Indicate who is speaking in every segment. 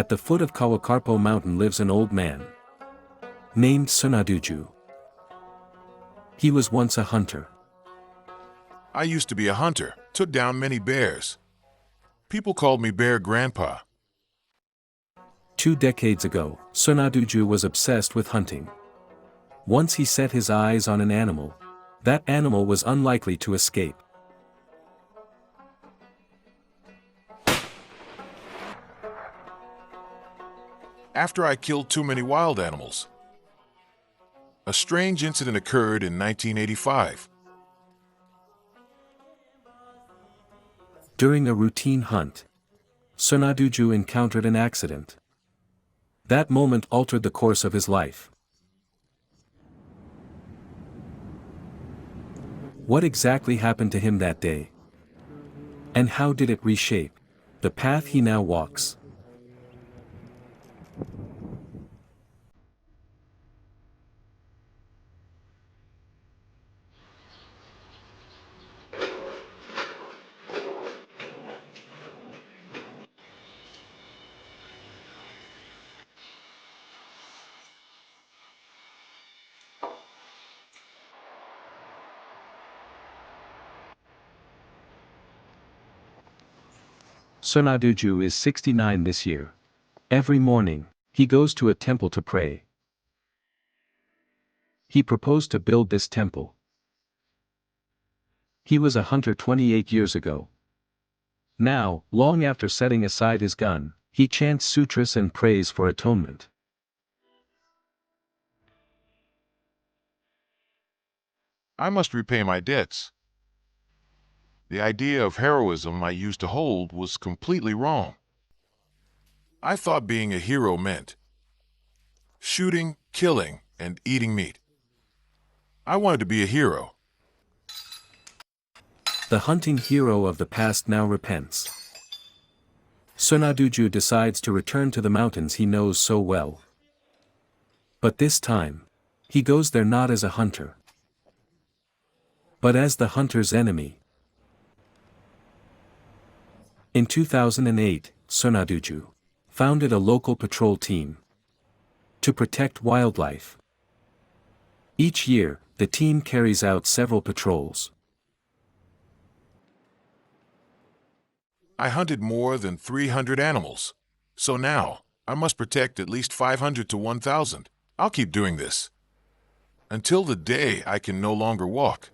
Speaker 1: At the foot of Kawakarpo Mountain lives an old man named Sina Duju. He was once a hunter.
Speaker 2: I used to be a hunter, took down many bears. People called me Bear Grandpa.
Speaker 1: 2 decades ago, Sina Duju was obsessed with hunting. Once he set his eyes on an animal, that animal was unlikely to escape.
Speaker 2: After I killed too many wild animals. A strange incident occurred in 1985.
Speaker 1: During a routine hunt, Sina Duju encountered an accident. That moment altered the course of his life. What exactly happened to him that day? And how did it reshape the path he now walks? Sina Duju is 69 this year. Every morning, he goes to a temple to pray. He proposed to build this temple. He was a hunter 28 years ago. Now, long after setting aside his gun, he chants sutras and prays for atonement.
Speaker 2: I must repay my debts. The idea of heroism I used to hold was completely wrong. I thought being a hero meant shooting, killing, and eating meat. I wanted to be a hero.
Speaker 1: The hunting hero of the past now repents. Sina Duju decides to return to the mountains he knows so well. But this time, he goes there not as a hunter, but as the hunter's enemy. In 2008, Sina Duju founded a local patrol team to protect wildlife. Each year, the team carries out several patrols.
Speaker 2: I hunted more than 300 animals. So now, I must protect at least 500 to 1,000. I'll keep doing this until the day I can no longer walk.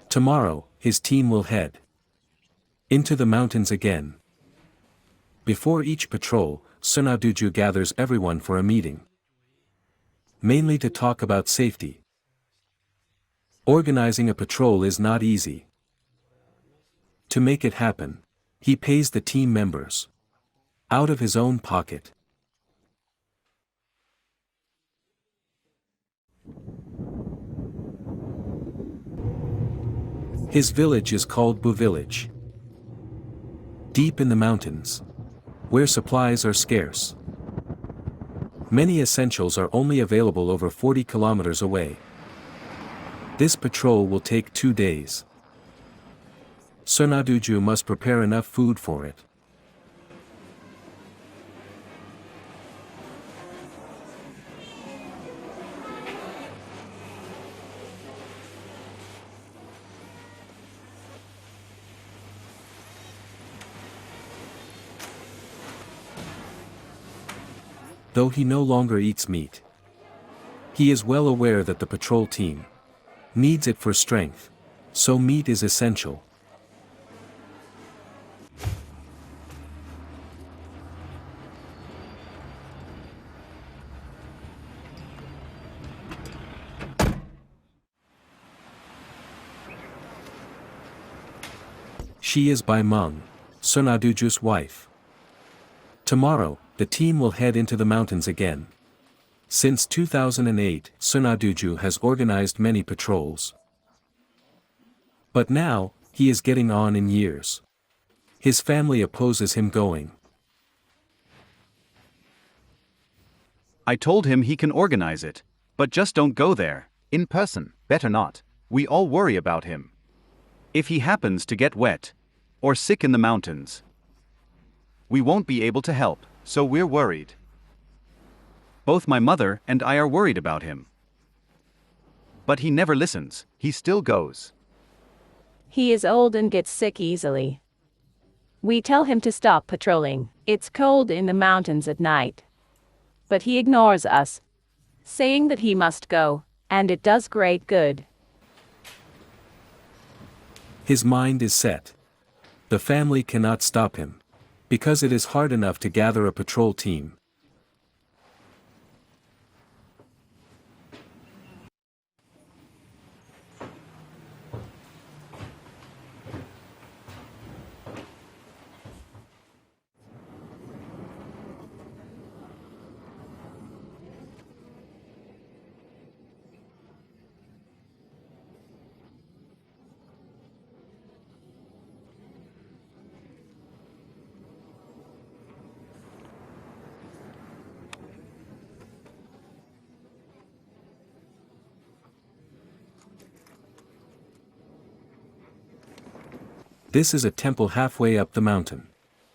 Speaker 1: Tomorrow, his team will head into the mountains again. Before each patrol, Sina Duju gathers everyone for a meeting, mainly to talk about safety. Organizing a patrol is not easy. To make it happen, he pays the team members out of his own pocket. His village is called Bu Village. Deep in the mountains, where supplies are scarce. Many essentials are only available over 40 kilometers away. This patrol will take 2 days. Sina Duju must prepare enough food for it. Though he no longer eats meat, he is well aware that the patrol team needs it for strength, so meat is essential. She is Bai Meng, Sina Duju's wife. Tomorrow, the team will head into the mountains again. Since 2008, Sina Duju has organized many patrols. But now, he is getting on in years. His family opposes him going.
Speaker 3: I told him he can organize it, but just don't go there, in person, better not. We all worry about him. If he happens to get wet or sick in the mountains, we won't be able to help, so we're worried. Both my mother and I are worried about him. But he never listens, he still goes.
Speaker 4: He is old and gets sick easily. We tell him to stop patrolling. It's cold in the mountains at night. But he ignores us, saying that he must go, and it does great good.
Speaker 1: His mind is set. The family cannot stop him, because it is hard enough to gather a patrol team. This is a temple halfway up the mountain.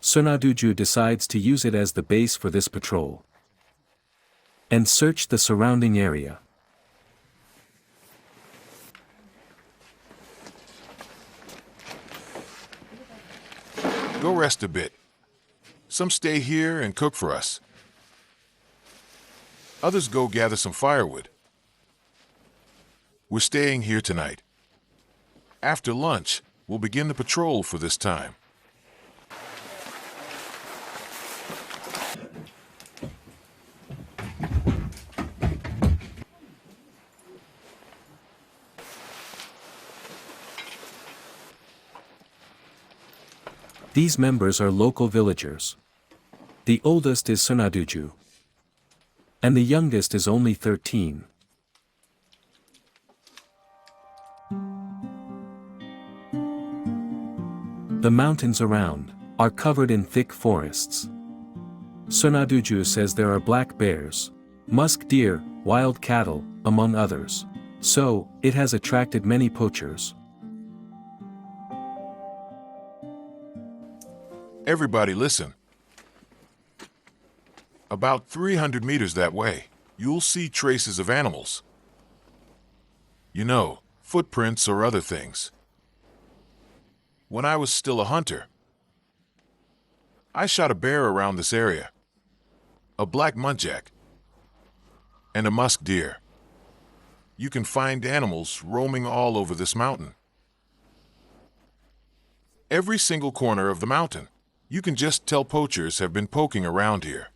Speaker 1: Sina Duju decides to use it as the base for this patrol and search the surrounding area.
Speaker 2: Go rest a bit. Some stay here and cook for us. Others go gather some firewood. We're staying here tonight. After lunch, we'll begin the patrol for this time.
Speaker 1: These members are local villagers. The oldest is Sina Duju, and the youngest is only 13. The mountains around are covered in thick forests. Sina Duju says there are black bears, musk deer, wild cattle, among others. So, it has attracted many poachers.
Speaker 2: Everybody listen. About 300 meters that way, you'll see traces of animals. You know, footprints or other things. When I was still a hunter, I shot a bear around this area, a black muntjac, and a musk deer. You can find animals roaming all over this mountain. Every single corner of the mountain. You can just tell poachers have been poking around here.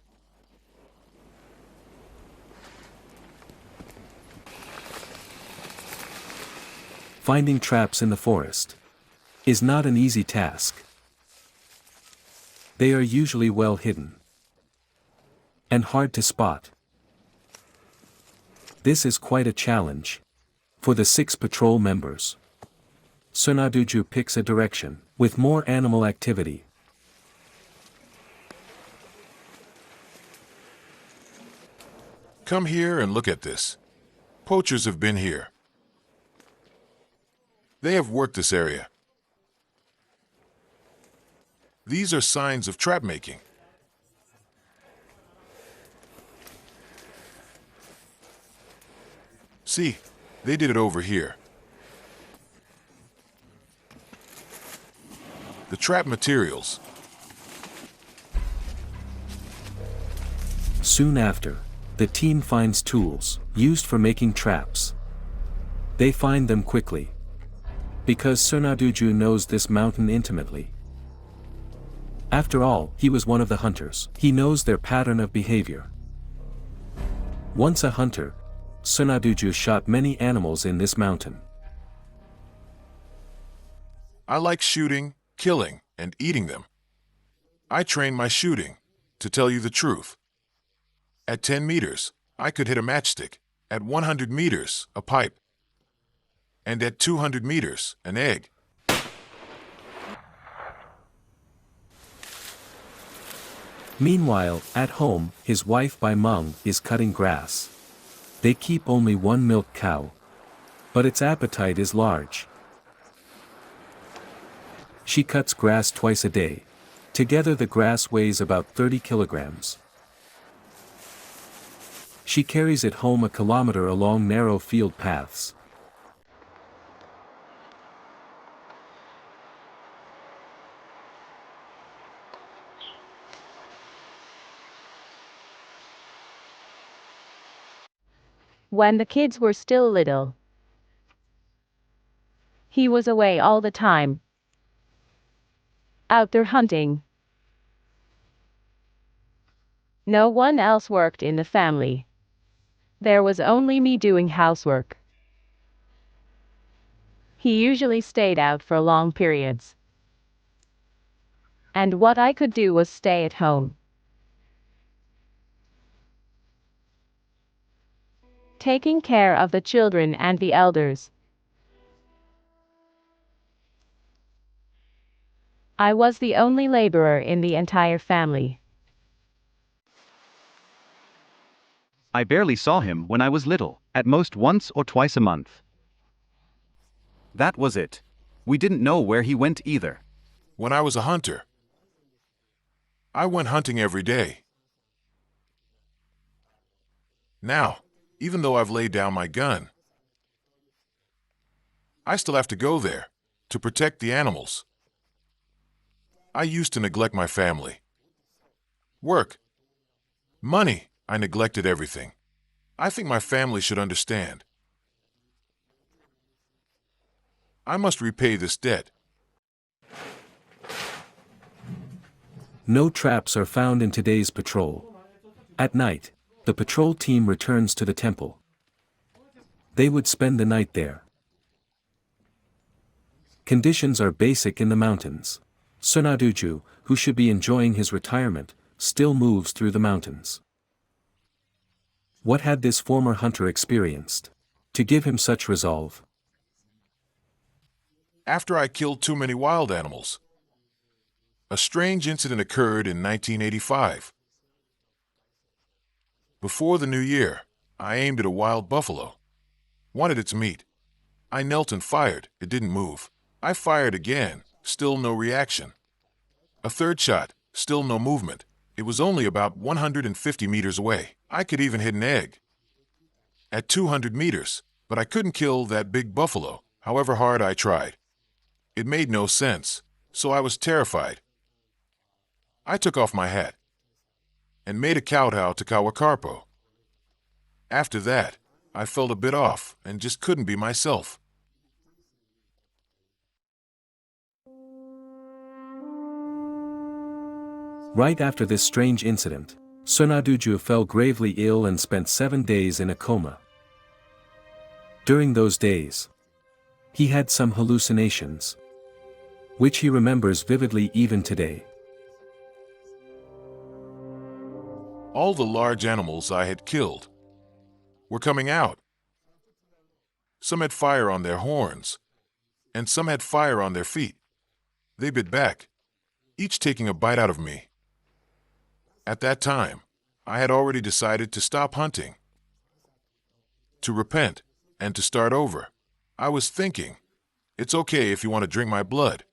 Speaker 1: Finding traps in the forest is not an easy task. They are usually well hidden and hard to spot. This is quite a challenge for the 6 patrol members. Sina Duju picks a direction with more animal activity.
Speaker 2: Come here and look at this. Poachers have been here. They have worked this area. These are signs of trap making. See, they did it over here. The trap materials.
Speaker 1: Soon after, the team finds tools used for making traps. They find them quickly, because Sina Duju knows this mountain intimately. After all, he was one of the hunters. He knows their pattern of behavior. Once a hunter, Sina Duju shot many animals in this mountain.
Speaker 2: I like shooting, killing, and eating them. I train my shooting, to tell you the truth. At 10 meters, I could hit a matchstick. At 100 meters, a pipe. And at 200 meters, an egg.
Speaker 1: Meanwhile, at home, his wife Bai Meng is cutting grass. They keep only one milk cow. but its appetite is large. She cuts grass twice a day. Together the grass weighs about 30 kilograms. She carries it home a kilometer along narrow field paths.
Speaker 4: When the kids were still little, he was away all the time, out there hunting. No one else worked in the family. There was only me doing housework. He usually stayed out for long periods, and what I could do was stay at home, taking care of the children and the elders. I was the only laborer in the entire family.
Speaker 3: I barely saw him when I was little, at most once or twice a month. That was it. We didn't know where he went either.
Speaker 2: When I was a hunter, I went hunting every day. Now, even though I've laid down my gun, I still have to go there to protect the animals. I used to neglect my family. Work. Money. I neglected everything. I think my family should understand. I must repay this debt.
Speaker 1: No traps are found in today's patrol. At night, the patrol team returns to the temple. They would spend the night there. Conditions are basic in the mountains. Sina Duju, who should be enjoying his retirement, still moves through the mountains. What had this former hunter experienced to give him such resolve?
Speaker 2: After I killed too many wild animals, a strange incident occurred in 1985. Before the new year, I aimed at a wild buffalo. Wanted its meat. I knelt and fired. It didn't move. I fired again. Still no reaction. A third shot. Still no movement. It was only about 150 meters away. I could even hit an egg at 200 meters, but I couldn't kill that big buffalo, however hard I tried. It made no sense, so I was terrified. I took off my hat and made a kowtow to Kawakarpo. After that, I felt a bit off and just couldn't be myself.
Speaker 1: Right after this strange incident, Sina Duju fell gravely ill and spent 7 days in a coma. During those days, he had some hallucinations, which he remembers vividly even today.
Speaker 2: All the large animals I had killed were coming out. Some had fire on their horns, and some had fire on their feet. They bit back, each taking a bite out of me. At that time, I had already decided to stop hunting, to repent, and to start over. I was thinking, it's okay if you want to drink my blood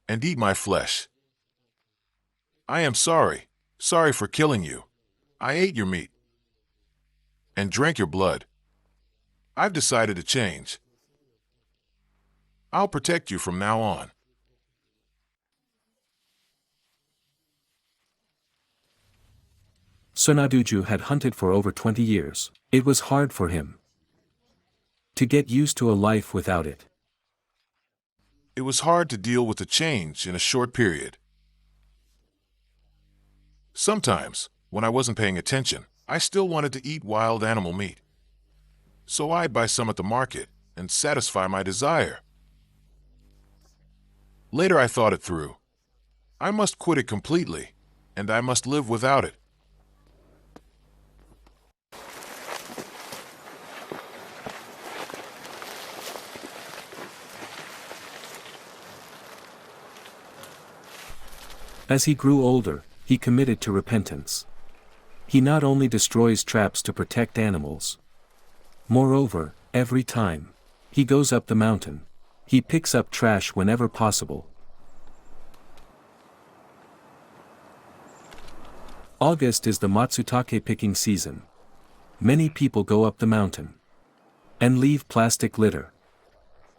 Speaker 2: and eat my flesh. I am sorry for killing you. I ate your meat and drank your blood. I've decided to change. I'll protect you from now on.
Speaker 1: Sina Duju had hunted for over 20 years. It was hard for him to get used to a life without it.
Speaker 2: It was hard to deal with the change in a short period. Sometimes, when I wasn't paying attention, I still wanted to eat wild animal meat. So I'd buy some at the market and satisfy my desire. Later I thought it through. I must quit it completely, and I must live without it.
Speaker 1: As he grew older, he committed to repentance. He not only destroys traps to protect animals, Moreover, every time he goes up the mountain, he picks up trash whenever possible. August is the matsutake picking season. Many people go up the mountain and leave plastic litter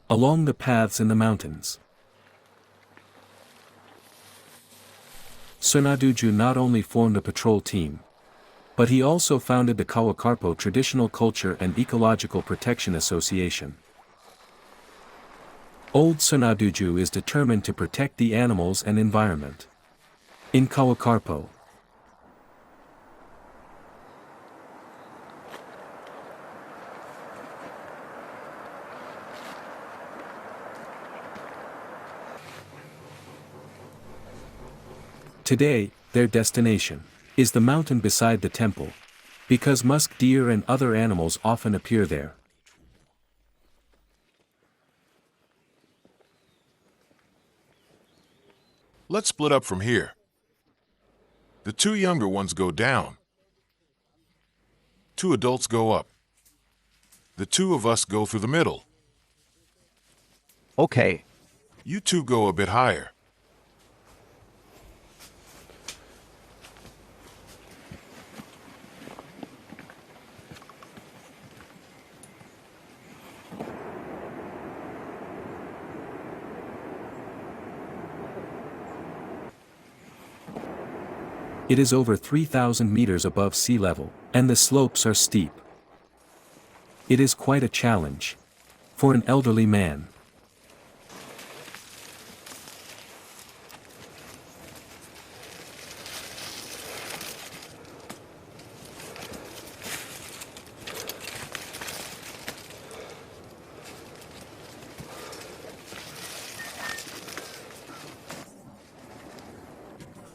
Speaker 1: along the paths in the mountains. Sina Duju not only formed a patrol team, but he also founded the Kawakarpo Traditional Culture and Ecological Protection Association. Old Sina Duju is determined to protect the animals and environment in Kawakarpo. Today, their destination is the mountain beside the temple, because musk deer and other animals often appear there.
Speaker 2: Let's split up from here. The two younger ones go down. 2 adults go up. The 2 of us go through the middle.
Speaker 3: Okay.
Speaker 2: You 2 go a bit higher.
Speaker 1: It is over 3,000 meters above sea level, and the slopes are steep. It is quite a challenge for an elderly man.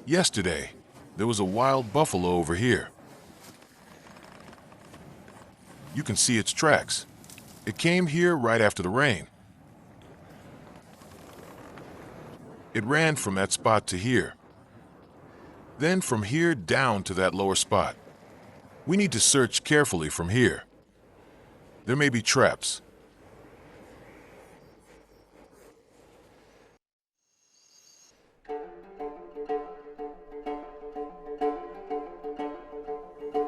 Speaker 2: Yesterday, there was a wild buffalo over here. You can see its tracks. It came here right after the rain. It ran from that spot to here. Then from here down to that lower spot. We need to search carefully from here. There may be traps.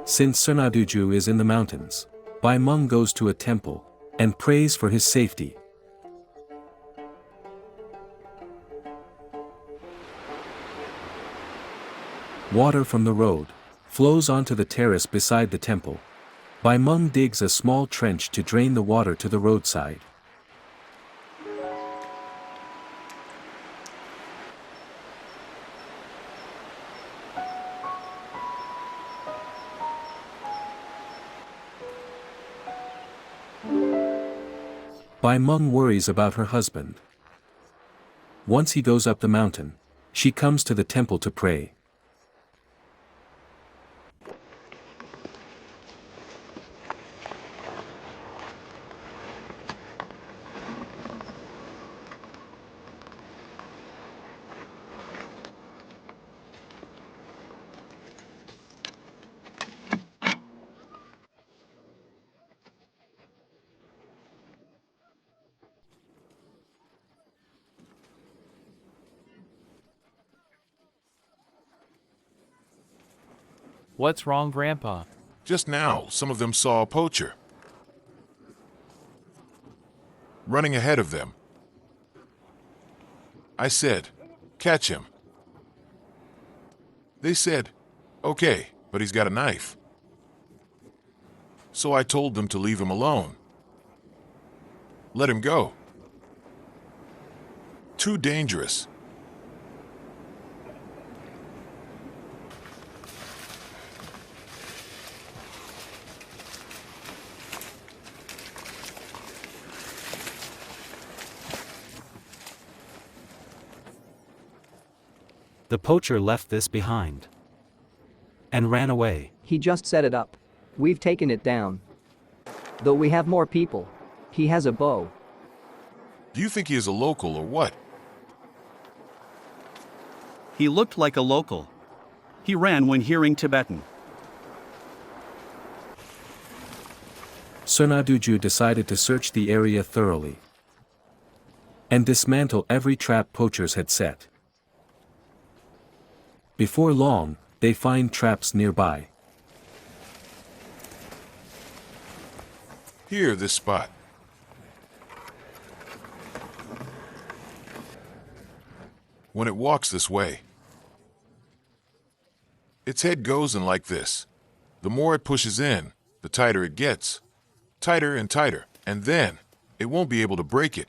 Speaker 1: Since Sina Duju is in the mountains, Bai Meng goes to a temple and prays for his safety. Water from the road flows onto the terrace beside the temple. Bai Meng digs a small trench to drain the water to the roadside. Bai Meng worries about her husband. Once he goes up the mountain, she comes to the temple to pray.
Speaker 5: What's wrong, Grandpa?
Speaker 2: Just now, some of them saw a poacher running ahead of them. I said, "Catch him." They said, "Okay, but he's got a knife." So I told them to leave him alone. Let him go. Too dangerous.
Speaker 6: The poacher left this behind and ran away.
Speaker 7: He just set it up. We've taken it down. Though we have more people. He has a bow.
Speaker 2: Do you think he is a local or what?
Speaker 8: He looked like a local. He ran when hearing Tibetan.
Speaker 1: Sina Duju decided to search the area thoroughly and dismantle every trap poachers had set. Before long, they find traps nearby.
Speaker 2: Here, this spot. When it walks this way, its head goes in like this. The more it pushes in, the tighter it gets. Tighter and tighter, and then it won't be able to break it.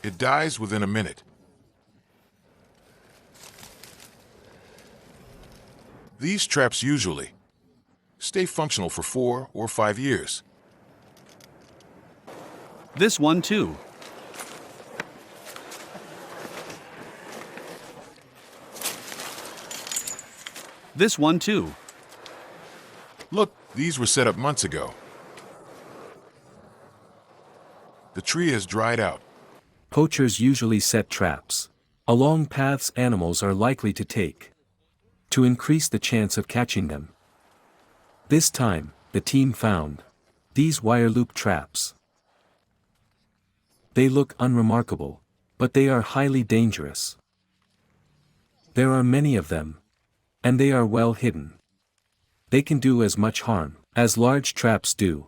Speaker 2: It dies within a minute. These traps usually stay functional for 4 or 5 years.
Speaker 8: This one too. This one too.
Speaker 2: Look, these were set up months ago. The tree has dried out.
Speaker 1: Poachers usually set traps along paths animals are likely to take to increase the chance of catching them. This time, the team found these wire loop traps. They look unremarkable, but they are highly dangerous. There are many of them, and they are well hidden. They can do as much harm as large traps do.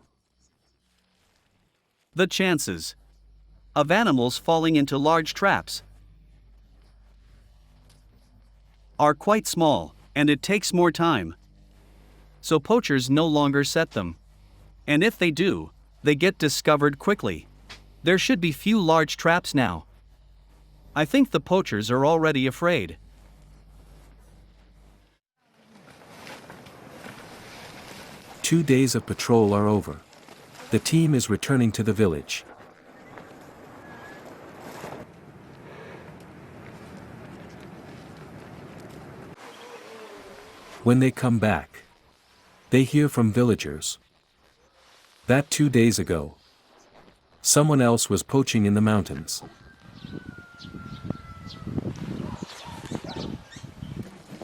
Speaker 8: The chances of animals falling into large traps are quite small, and it takes more time. So poachers no longer set them. And if they do, they get discovered quickly. There should be few large traps now. I think the poachers are already afraid.
Speaker 1: Two days of patrol are over. The team is returning to the village. When they come back, they hear from villagers that 2 days ago, someone else was poaching in the mountains.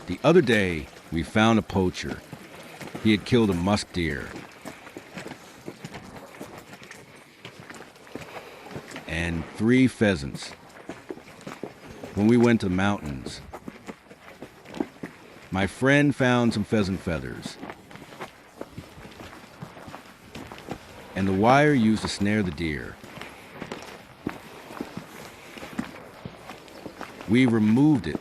Speaker 5: The other day, we found a poacher. He had killed a musk deer and 3 pheasants. When we went to the mountains, my friend found some pheasant feathers and the wire used to snare the deer. We removed it.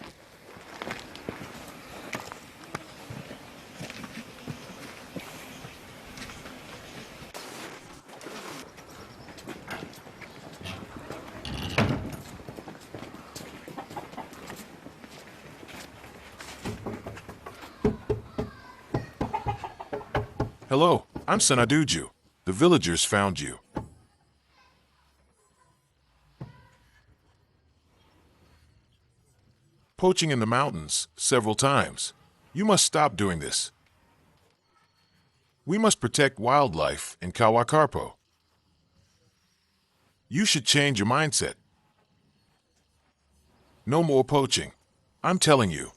Speaker 2: Hello, I'm Sina Duju. The villagers found you. Poaching in the mountains several times. You must stop doing this. We must protect wildlife in Kawakarpo. You should change your mindset. No more poaching. I'm telling you.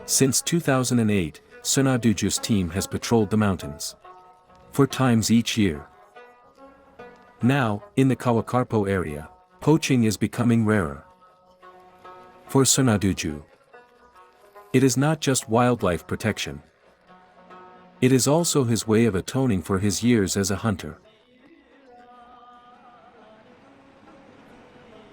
Speaker 1: Since 2008, Sina Duju's team has patrolled the mountains 4 times each year. Now, in the Kawakarpo area, poaching is becoming rarer. For Sina Duju, it is not just wildlife protection. It is also his way of atoning for his years as a hunter.